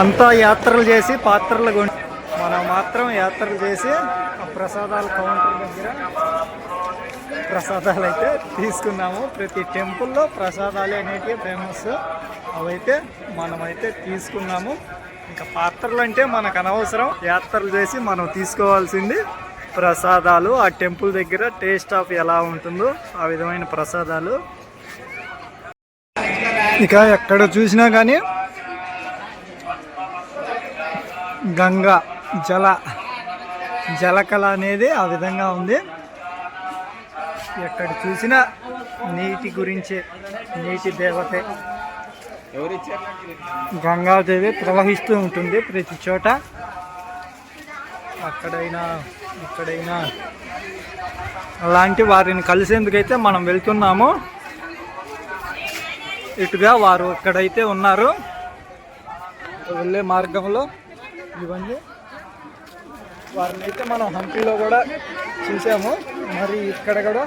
అంతా యాత్రలు చేసి పాత్రలు మనం మాత్రం యాత్రలు చేసి ప్రసాదాల కౌంటర్ దగ్గర ప్రసాదాలు అయితే తీసుకున్నాము. ప్రతి టెంపుల్లో ప్రసాదాలు అనేటివి ఫేమస్, అవైతే మనమైతే తీసుకున్నాము. ఇంకా పాత్రలు అంటే మనకు అనవసరం, యాత్రలు చేసి మనం తీసుకోవాల్సింది ప్రసాదాలు. ఆ టెంపుల్ దగ్గర టేస్ట్ ఆఫ్ ఎలా ఉంటుందో ఆ విధమైన ప్రసాదాలు. ఇక ఎక్కడ చూసినా కానీ గంగా జలకళ అనేది ఆ విధంగా ఉంది. ఎక్కడ చూసినా నీటి గురించే, నీటి దేవతే గంగాదేవి ప్రవహిస్తూ ఉంటుంది ప్రతి చోట. అక్కడైనా ఇక్కడైనా అలాంటి వారిని కలిసేందుకైతే మనం వెళ్తున్నాము. ఇటుగా వారు ఇక్కడైతే ఉన్నారు. వెళ్ళే మార్గంలో ఇవన్నీ వారిని అయితే మనం హంపీలో కూడా చూసాము. మరి ఇక్కడ కూడా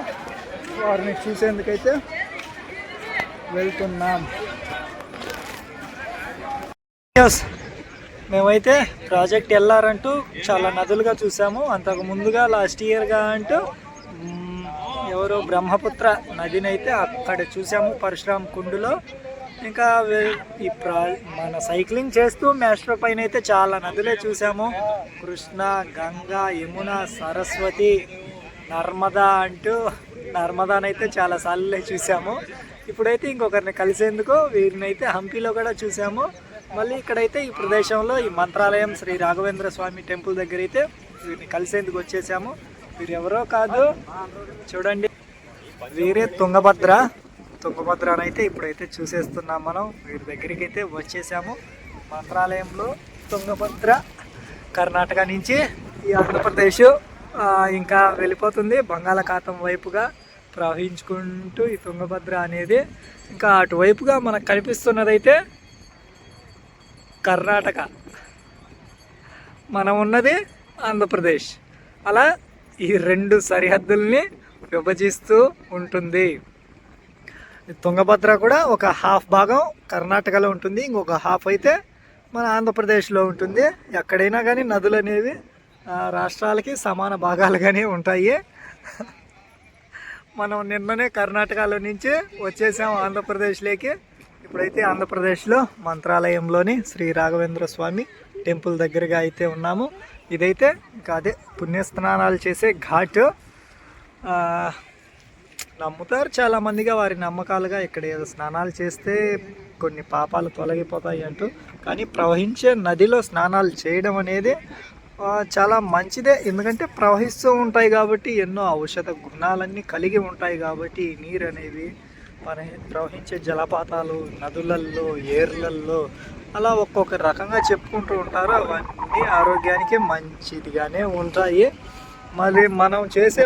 వారిని చూసేందుకైతే వెళ్తున్నాం. మేమైతే ప్రాజెక్ట్ వెళ్ళారంటూ చాలా నదులుగా చూసాము. అంతకు ముందుగా లాస్ట్ ఇయర్గా అంటూ ఎవరో బ్రహ్మపుత్ర నదిని అయితే అక్కడ చూసాము, పరశురామ్ కుండులో. ఇంకా ఈ మన సైక్లింగ్ చేస్తూ మేస్ట్రో పైన అయితే చాలా నదులే చూసాము. కృష్ణ, గంగా, యమున, సరస్వతి, నర్మదా అంటూ నర్మదానైతే చాలా సార్లు చూసాము. ఇప్పుడైతే ఇంకొకరిని కలిసేందుకు వీరిని అయితే హంపీలో కూడా చూసాము. మళ్ళీ ఇక్కడైతే ఈ ప్రదేశంలో ఈ మంత్రాలయం శ్రీ రాఘవేంద్ర స్వామి టెంపుల్ దగ్గర అయితే వీరిని కలిసేందుకు వచ్చేసాము. వీరు ఎవరో కాదు, చూడండి, వీరే తుంగభద్రనైతే ఇప్పుడైతే చూసేస్తున్నాం మనం. వీరి దగ్గరికి అయితే వచ్చేసాము. మంత్రాలయంలో తుంగభద్ర కర్ణాటక నుంచి ఈ ఆంధ్రప్రదేశ్ ఇంకా వెళ్ళిపోతుంది బంగాళాఖాతం వైపుగా ప్రవహించుకుంటూ ఈ తుంగభద్ర అనేది. ఇంకా అటువైపుగా మనకు కనిపిస్తున్నదైతే కర్ణాటక, మనం ఉన్నది ఆంధ్రప్రదేశ్. అలా ఈ రెండు సరిహద్దుల్ని విభజిస్తూ ఉంటుంది. తుంగభద్ర కూడా ఒక హాఫ్ భాగం కర్ణాటకలో ఉంటుంది, ఇంకొక హాఫ్ అయితే మన ఆంధ్రప్రదేశ్లో ఉంటుంది. ఎక్కడైనా కానీ నదులు అనేవి రాష్ట్రాలకి సమాన భాగాలుగానే ఉంటాయి. మనం నిన్ననే కర్ణాటకలో నుంచి వచ్చేసాం ఆంధ్రప్రదేశ్లోకి. ఇప్పుడైతే ఆంధ్రప్రదేశ్లో మంత్రాలయంలోని శ్రీ రాఘవేంద్ర స్వామి టెంపుల్ దగ్గరగా అయితే ఉన్నాము. ఇదైతే ఇంకా అదే పుణ్యస్నానాలు చేసే ఘాట్. నమ్ముతారు చాలామందిగా, వారి నమ్మకాలుగా ఇక్కడ ఏదో స్నానాలు చేస్తే కొన్ని పాపాలు తొలగిపోతాయి అంటూ. కానీ ప్రవహించే నదిలో స్నానాలు చేయడం అనేది చాలా మంచిదే. ఎందుకంటే ప్రవహిస్తూ ఉంటాయి కాబట్టి, ఎన్నో ఔషధ గుణాలన్నీ కలిగి ఉంటాయి కాబట్టి ఈ నీరు అనేవి మన ప్రవహించే జలపాతాలు, నదులల్లో, ఏర్లల్లో అలా ఒక్కొక్క రకంగా చెప్పుకుంటూ ఉంటారు. అవన్నీ ఆరోగ్యానికి మంచిదిగానే ఉంటాయి. మళ్ళీ మనం చేసే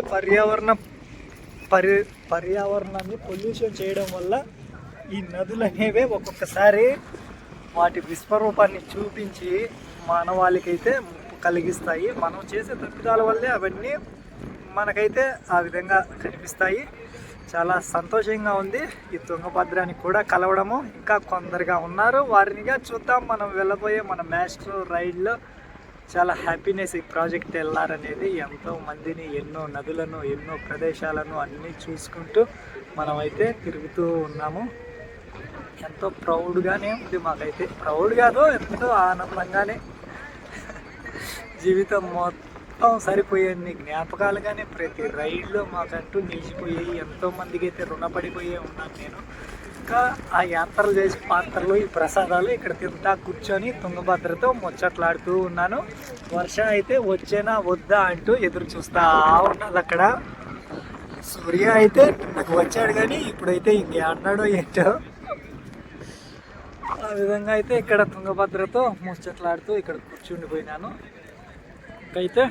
పర్యావరణాన్ని పొల్యూషన్ చేయడం వల్ల ఈ నదులు అనేవి ఒక్కొక్కసారి వాటి విశ్వరూపాన్ని చూపించి మానవాళికైతే ముప్పు కలిగిస్తాయి. మనం చేసే తప్పిదాల వల్లే అవన్నీ మనకైతే ఆ విధంగా కనిపిస్తాయి. చాలా సంతోషంగా ఉంది ఈ తుంగభద్రాన్ని కూడా కలవడము. ఇంకా కొందరుగా ఉన్నారు, వారినిగా చూద్దాం. మనం వెళ్ళబోయే మన మాస్టర్ రైడ్లో చాలా హ్యాపీనెస్. ఈ ప్రాజెక్ట్ వెళ్ళారనేది ఎంతో మందిని, ఎన్నో నదులను, ఎన్నో ప్రదేశాలను అన్నీ చూసుకుంటూ మనమైతే తిరుగుతూ ఉన్నాము. ఎంతో ప్రౌడ్గానే ఉంది మాకైతే. ప్రౌడ్ కాదు, ఎంతో ఆనందంగానే. జీవితం మొత్తం సరిపోయేన్ని జ్ఞాపకాలుగానే ప్రతి రైడ్లో మాకంటూ నిలిచిపోయాయి. ఎంతోమందికి అయితే రుణపడిపోయే ఉన్నాను నేను. ఇంకా ఆ యాత్రలు చేసి పాత్రలు, ఈ ప్రసాదాలు ఇక్కడ తింటా కూర్చొని తుంగభద్రతో ముచ్చట్లాడుతూ ఉన్నాను. వర్షం అయితే వచ్చేనా వద్దా అంటూ ఎదురు చూస్తూ ఉన్నది అక్కడ. సూర్య అయితే నాకు వచ్చాడు, కానీ ఇప్పుడైతే ఇంకే అన్నాడో ఏంటో. ఆ విధంగా అయితే ఇక్కడ తుంగభద్రతో ముచ్చట్లాడుతూ ఇక్కడ కూర్చుండిపోయినాను. ఇంకైతే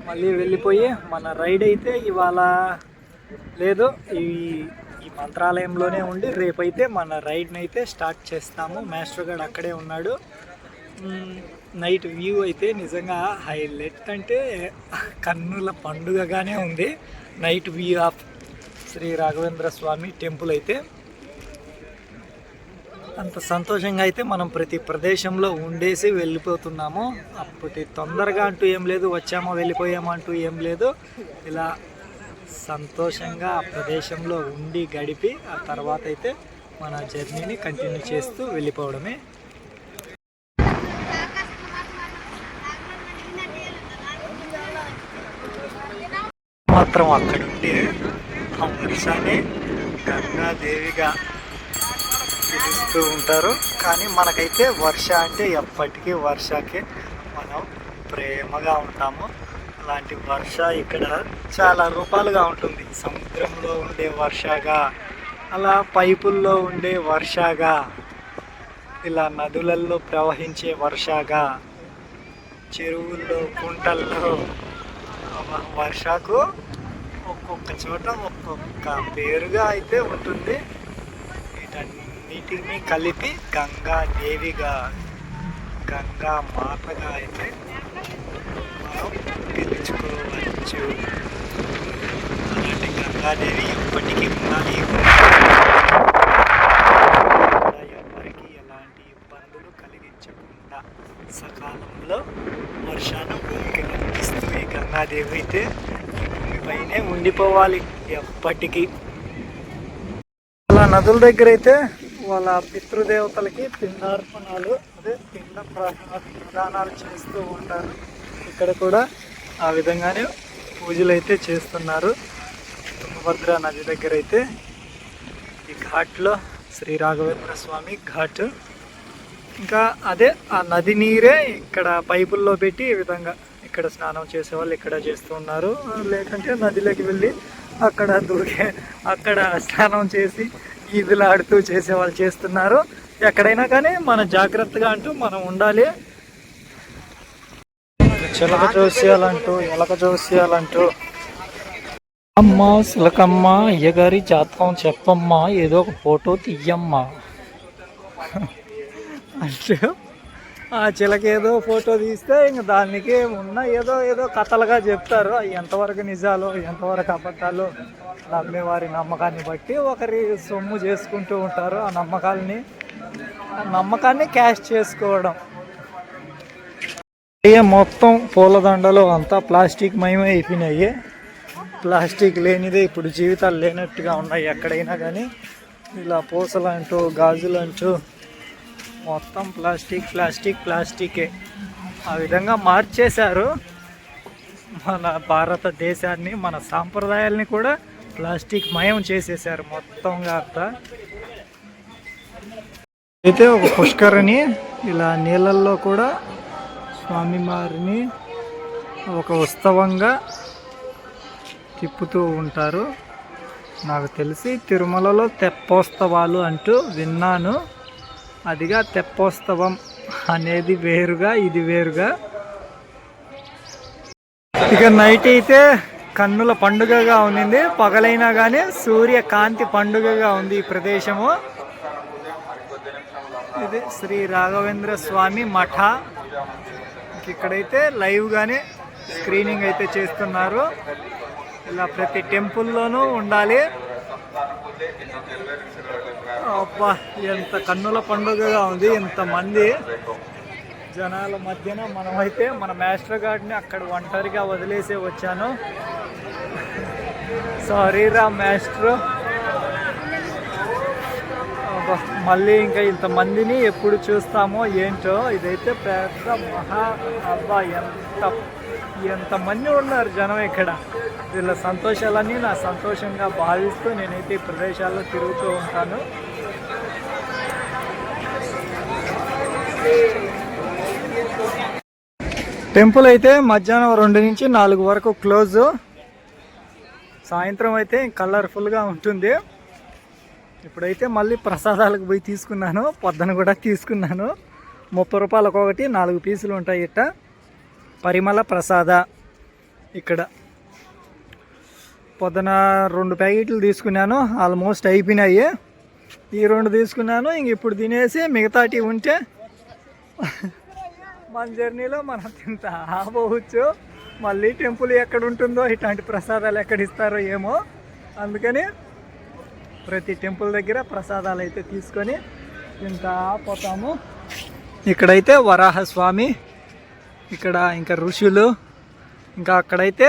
మళ్ళీ వెళ్ళిపోయి మన రైడ్ అయితే ఇవాళ లేదు, ఈ మంత్రాలయంలోనే ఉండి రేపైతే మన రైడ్ని అయితే స్టార్ట్ చేస్తాము. మాస్టర్ గారు అక్కడే ఉన్నాడు. నైట్ వ్యూ అయితే నిజంగా హైలైట్, అంటే కన్నుల పండుగగానే ఉంది. Night view of Sri Raghavendra Swami temple అయితే అంత సంతోషంగా అయితే మనం ప్రతి ప్రదేశంలో ఉండేసి వెళ్ళిపోతున్నాము. అప్పటి తొందరగా అంటూ ఏం లేదు, వచ్చామో వెళ్ళిపోయామో అంటూ ఏం లేదు. ఇలా సంతోషంగా ఆ ప్రదేశంలో ఉండి గడిపి ఆ తర్వాత అయితే మన జర్నీని కంటిన్యూ చేస్తూ వెళ్ళిపోవడమే. మాత్రం అక్కడ ఉండి ఆ వర్షాన్ని గంగాదేవిగా పిలుస్తూ ఉంటారు. కానీ మనకైతే వర్ష అంటే ఎప్పటికీ వర్షకే మనం ప్రేమగా ఉంటాము. అలాంటి వర్ష ఇక్కడ చాలా రూపాలుగా ఉంటుంది. సముద్రంలో ఉండే వర్షగా, అలా పైపుల్లో ఉండే వర్షగా, ఇలా నదులలో ప్రవహించే వర్షగా, చెరువుల్లో కుంటల్లో వర్షకు ఒక్కొక్క చోట ఒక్కొక్క పేరుగా అయితే ఉంటుంది. వీటన్నిటిని కలిపి గంగాదేవిగా, గంగా మాతగా అయితే మనం పిలుచుకోవచ్చు. అలాంటి గంగాదేవి ఎప్పటికీ ఉండాలి. ఎవరికి ఎలాంటి ఇబ్బందులు కలిగించకుండా సకాలంలో వర్షాన్ని భూమికి రంపిస్తూ ఈ గంగాదేవి అయితే భూమిపైనే ఉండిపోవాలి ఎప్పటికీ. అలా నదుల దగ్గర అయితే వాళ్ళ పితృదేవతలకి పిండార్పణాలు, అదే పిండ ప్రదానాలు చేస్తూ ఉంటారు. ఇక్కడ కూడా ఆ విధంగానే పూజలు అయితే చేస్తున్నారు. తుంగభద్ర నది దగ్గర అయితే ఈ ఘాట్లో శ్రీ రాఘవేంద్ర స్వామి ఘాట్. ఇంకా అదే ఆ నది నీరే ఇక్కడ పైపుల్లో పెట్టి ఈ విధంగా ఇక్కడ స్నానం చేసేవాళ్ళు ఇక్కడ చేస్తూ ఉన్నారు. లేకంటే నదిలోకి వెళ్ళి అక్కడ అక్కడ స్నానం చేసి ఈదులాడుతూ చేసేవాళ్ళు చేస్తున్నారు. ఎక్కడైనా కానీ మన జాగ్రత్తగా అంటూ మనం ఉండాలి. చిలక జోస్యాలంటూ ఎలక జోస్యాలంటూ అమ్మ సిలకమ్మ అయ్యగారి జాతకం చెప్పమ్మా, ఏదో ఒక ఫోటో తీయమ్మా అంటే ఆ చిలక ఏదో ఫోటో తీస్తే ఇంక దానికి ఉన్న ఏదో కథలుగా చెప్తారు. అవి ఎంతవరకు నిజాలు ఎంతవరకు అబద్ధాలు నమ్మేవారి నమ్మకాన్ని బట్టి ఒకరి సొమ్ము చేసుకుంటూ ఉంటారు. ఆ నమ్మకాన్ని క్యాష్ చేసుకోవడం. మొత్తం పూలదండలు అంతా ప్లాస్టిక్ మయమే అయిపోయినాయి. ప్లాస్టిక్ లేనిదే ఇప్పుడు జీవితాలు లేనట్టుగా ఉన్నాయి ఎక్కడైనా కానీ. ఇలా పూసలు అంటూ గాజులు అంటూ మొత్తం ప్లాస్టికే ఆ విధంగా మార్చేశారు. మన భారతదేశాన్ని, మన సాంప్రదాయాల్ని కూడా ప్లాస్టిక్ మయం చేసేసారు మొత్తంగా అంతా. అయితే ఒక పుష్కరిణి, ఇలా నీళ్ళల్లో కూడా స్వామివారిని ఒక ఉత్సవంగా తిప్పుతూ ఉంటారు. నాకు తెలిసి తిరుమలలో తెప్పోత్సవాలు అంటూ విన్నాను. అదిగా తెప్పోత్సవం అనేది వేరుగా, ఇది వేరుగా. ఇక నైట్ అయితే కన్నుల పండుగగా ఉన్నింది. పగలైనా కానీ సూర్యకాంతి పండుగగా ఉంది ఈ ప్రదేశము. ఇది శ్రీ రాఘవేంద్ర స్వామి మఠ. ఇక్కడైతే లైవ్గానే స్క్రీనింగ్ అయితే చేస్తున్నారు. ఇలా ప్రతి టెంపుల్లోనూ ఉండాలి. అబ్బా, ఎంత కన్నుల పండుగగా ఉంది, ఎంతమంది జనాల మధ్యన. మనమైతే మన మాస్టర్ గార్డ్ని అక్కడ ఒంటరిగా వదిలేసే వచ్చాను. సారీ రా మాస్టర్. మళ్ళీ ఇంకా ఇంతమందిని ఎప్పుడు చూస్తామో ఏంటో. ఇదైతే పెద్ద అబ్బా, ఎంతమంది ఉన్నారు జనం ఇక్కడ. వీళ్ళ సంతోషాలన్నీ నా సంతోషంగా భావిస్తూ నేనైతే ఈ ప్రదేశాల్లో తిరుగుతూ ఉంటాను. టెంపుల్ అయితే మధ్యాహ్నం 2 నుంచి 4 వరకు క్లోజ్. సాయంత్రం అయితే కలర్ఫుల్గా ఉంటుంది. ఇప్పుడైతే మళ్ళీ ప్రసాదాలకు పోయి తీసుకున్నాను. పొద్దున కూడా తీసుకున్నాను. 30 రూపాయలకు ఒకటి 4 పీసులు ఉంటాయి. ఇట్ట పరిమళ ప్రసాద. ఇక్కడ పొద్దున 2 ప్యాకెట్లు తీసుకున్నాను. ఆల్మోస్ట్ అయిపోయినాయి. ఈ 2 తీసుకున్నాను. ఇంక ఇప్పుడు తినేసి మిగతాటి ఉంటే మన జర్నీలో మనం తింటా పోవచ్చు. మళ్ళీ టెంపుల్ ఎక్కడ ఉంటుందో, ఇట్లాంటి ప్రసాదాలు ఎక్కడ ఇస్తారో ఏమో. అందుకని ప్రతి టెంపుల్ దగ్గర ప్రసాదాలు అయితే తీసుకొని తింటా పోతాము. ఇక్కడైతే వరాహస్వామి, ఇక్కడ ఇంకా ఋషులు, ఇంకా అక్కడైతే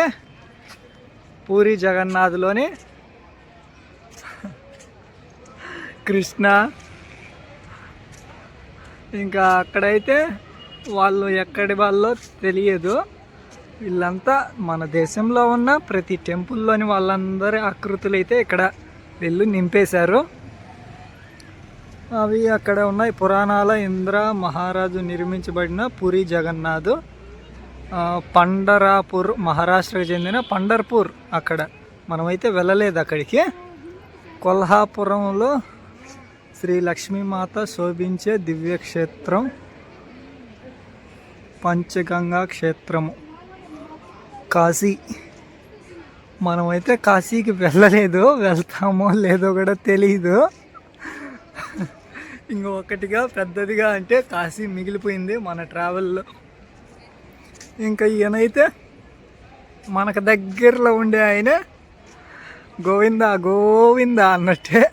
పూరి జగన్నాథ్లోని కృష్ణ, ఇంకా అక్కడైతే వాళ్ళు ఎక్కడి వాళ్ళో తెలియదు. వీళ్ళంతా మన దేశంలో ఉన్న ప్రతి టెంపుల్లోని వాళ్ళందరి ఆకృతులు అయితే ఇక్కడ వీళ్ళు నింపేశారు. అవి అక్కడ ఉన్నాయి. పురాణాల ఇంద్ర మహారాజు నిర్మించబడిన పూరి జగన్నాథ్, పండరాపూర్, మహారాష్ట్రకు చెందిన పండర్పూర్. అక్కడ మనమైతే వెళ్ళలేదు అక్కడికి. కొల్హాపురంలో శ్రీ లక్ష్మీమాత శోభించే దివ్యక్షేత్రం పంచగంగా క్షేత్రము కాశీ. మనమైతే కాశీకి వెళ్ళలేదు, వెళ్తామో లేదో కూడా తెలీదు. ఇంకొకటిగా పెద్దదిగా అంటే కాశీ మిగిలిపోయింది మన ట్రావెల్లో. ఇంకా ఈయనైతే మనకు దగ్గరలో ఉండే ఆయన గోవిందా గోవిందా అన్నట్టే.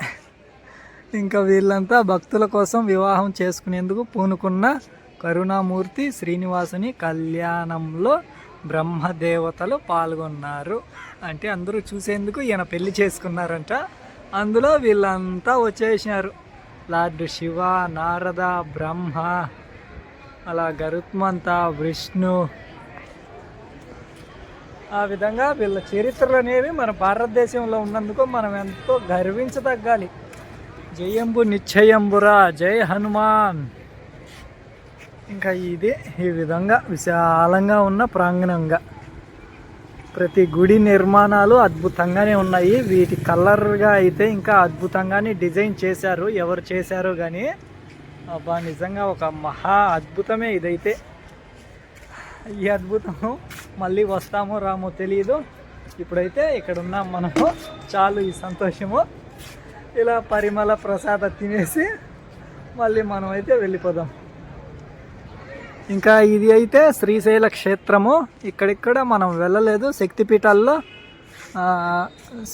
ఇంకా వీళ్ళంతా భక్తుల కోసం వివాహం చేసుకునేందుకు పూనుకున్న కరుణామూర్తి శ్రీనివాసుని కళ్యాణంలో బ్రహ్మదేవతలు పాల్గొన్నారు. అంటే అందరూ చూసేందుకు ఈయన పెళ్లి చేసుకున్నారంట. అందులో వీళ్ళంతా వచ్చేసినారు. లార్డ్ శివ, నారద, బ్రహ్మ, అలా గరుత్మంత, విష్ణు. ఆ విధంగా వీళ్ళ చరిత్రలు అనేవి మన భారతదేశంలో ఉన్నందుకు మనం ఎంతో గర్వించదగ్గాలి. జయంబు నిశ్చయంబురా, జై హనుమాన్. ఇంకా ఇది ఈ విధంగా విశాలంగా ఉన్న ప్రాంగణంగా ప్రతి గుడి నిర్మాణాలు అద్భుతంగానే ఉన్నాయి. వీటి కలర్గా అయితే ఇంకా అద్భుతంగానే డిజైన్ చేశారు. ఎవరు చేశారో కానీ అబ్బా నిజంగా ఒక మహా అద్భుతమే ఇదైతే. ఈ అద్భుతము మళ్ళీ వస్తామో రామో తెలియదు. ఇప్పుడైతే ఇక్కడ ఉన్నాం మనము, చాలు ఈ సంతోషము. ఇలా పరిమళ ప్రసాద తినేసి మళ్ళీ మనం అయితే వెళ్ళిపోదాం. ఇంకా ఇది అయితే శ్రీశైల క్షేత్రము. ఇక్కడిక్కడ మనం వెళ్ళలేదు. శక్తిపీఠాల్లో,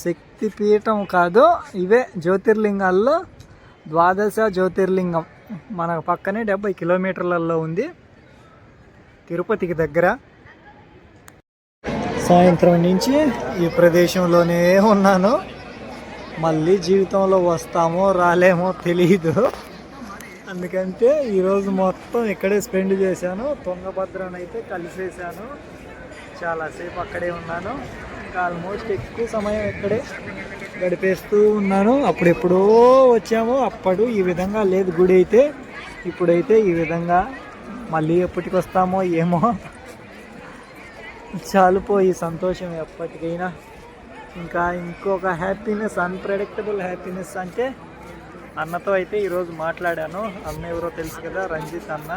శక్తిపీఠం కాదు, ఇవే జ్యోతిర్లింగాల్లో 12 జ్యోతిర్లింగం. మన పక్కనే 70 కిలోమీటర్లలో ఉంది, తిరుపతికి దగ్గర. సాయంత్రం నుంచి ఈ ప్రదేశంలోనే ఉన్నాను. మళ్ళీ జీవితంలో వస్తామో రాలేమో తెలీదు. అందుకంటే ఈరోజు మొత్తం ఇక్కడే స్పెండ్ చేశాను. తుంగభద్రనైతే కలిసేసాను, చాలాసేపు అక్కడే ఉన్నాను. ఇంకా ఆల్మోస్ట్ ఎక్కువ సమయం ఇక్కడే గడిపేస్తూ ఉన్నాను. అప్పుడెప్పుడో వచ్చాము, అప్పుడు ఈ విధంగా లేదు గుడి అయితే. ఇప్పుడైతే ఈ విధంగా. మళ్ళీ ఎప్పటికి వస్తామో ఏమో. చాలుపోయి సంతోషం ఎప్పటికైనా. ఇంకా ఇంకొక హ్యాపీనెస్, అన్ప్రెడిక్టబుల్ హ్యాపీనెస్ అంటే అన్నతో అయితే ఈరోజు మాట్లాడాను. అన్న ఎవరో తెలుసు కదా, రంజిత్ అన్న.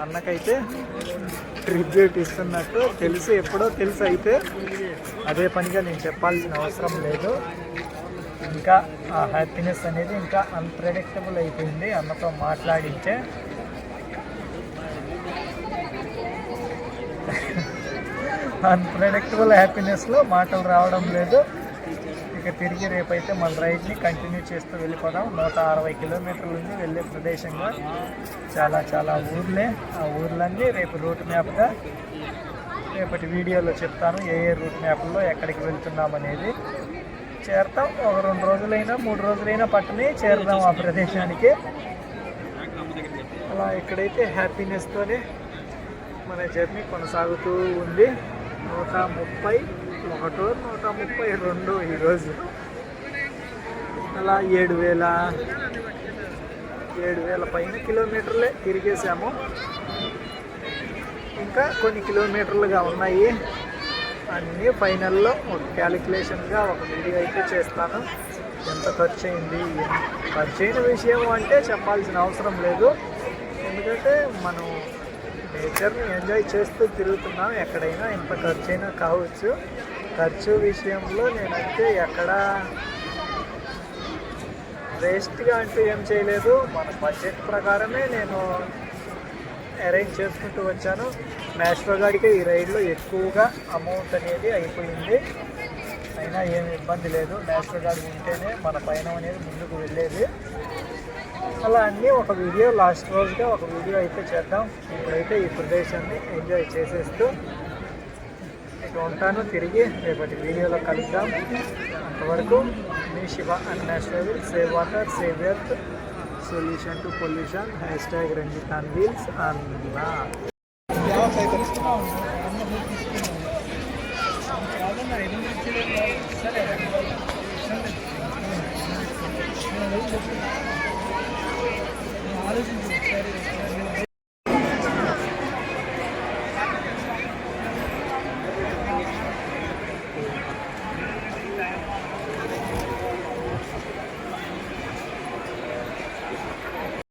అన్నకైతే ట్రిబ్యూట్ ఇస్తున్నట్టు తెలుసు, ఎప్పుడో తెలుసు. అయితే అదే పనిగా నేను చెప్పాల్సిన అవసరం లేదు. ఇంకా ఆ హ్యాపీనెస్ అనేది ఇంకా అన్ప్రెడిక్టబుల్ అయిపోయింది అన్నతో మాట్లాడించే. అన్ప్రెడిక్టబుల్ హ్యాపీనెస్లో మాటలు రావడం లేదు. ఇక తిరిగి రేపైతే మన రైడ్ని కంటిన్యూ చేస్తూ వెళ్ళిపోదాం. 160 కిలోమీటర్ల నుంచి వెళ్ళే ప్రదేశంగా చాలా ఊర్లే. ఆ ఊర్లన్నీ రేపు రూట్ మ్యాప్గా రేపటి వీడియోలో చెప్తాను. ఏ రూట్ మ్యాప్లో ఎక్కడికి వెళ్తున్నామనేది. చేరుతాం. ఒక 2 రోజులైనా 3 రోజులైనా పట్టని చేరుదాం ఆ ప్రదేశానికి. అలా ఇక్కడైతే హ్యాపీనెస్తోనే మన జర్నీ కొనసాగుతూ ఉంది. 131, 132 ఈరోజు. అలా 7,000 పైన కిలోమీటర్లే తిరిగేసాము. ఇంకా కొన్ని కిలోమీటర్లుగా ఉన్నాయి. అన్నీ ఫైనల్లో ఒక క్యాలిక్యులేషన్గా ఒక వీడియో అయితే చేస్తాను. ఎంత ఖర్చు అయింది, ఖర్చు అయిన విషయం అంటే చెప్పాల్సిన అవసరం లేదు. ఎందుకంటే మనం నేచర్ని ఎంజాయ్ చేస్తూ తిరుగుతున్నాం. ఎక్కడైనా ఎంత ఖర్చు అయినా కావచ్చు. ఖర్చు విషయంలో నేనైతే ఎక్కడ వేస్ట్గా అంటూ ఏం చేయలేదు. మన బడ్జెట్ ప్రకారమే నేను అరేంజ్ చేసుకుంటూ వచ్చాను. మ్యాస్ట్రో గాడికి ఈ రైడ్లో ఎక్కువగా అమౌంట్ అనేది అయిపోయింది. అయినా ఏమి ఇబ్బంది లేదు. మ్యాస్ట్రో గాడి ఉంటేనే మన పయనం అనేది ముందుకు వెళ్ళేది. అలా అన్నీ ఒక వీడియో లాస్ట్ రోజుగా ఒక వీడియో అయితే చేద్దాం. ఇప్పుడైతే ఈ ప్రదేశాన్ని ఎంజాయ్ చేసేస్తూ ఇక ఉంటాను. తిరిగి రేపటి వీడియోలో కలుద్దాం. అంతవరకు మీ Shiva and national save water save earth solution to pollution #Ranjithan wheels అన్నా. ఆలోచించు.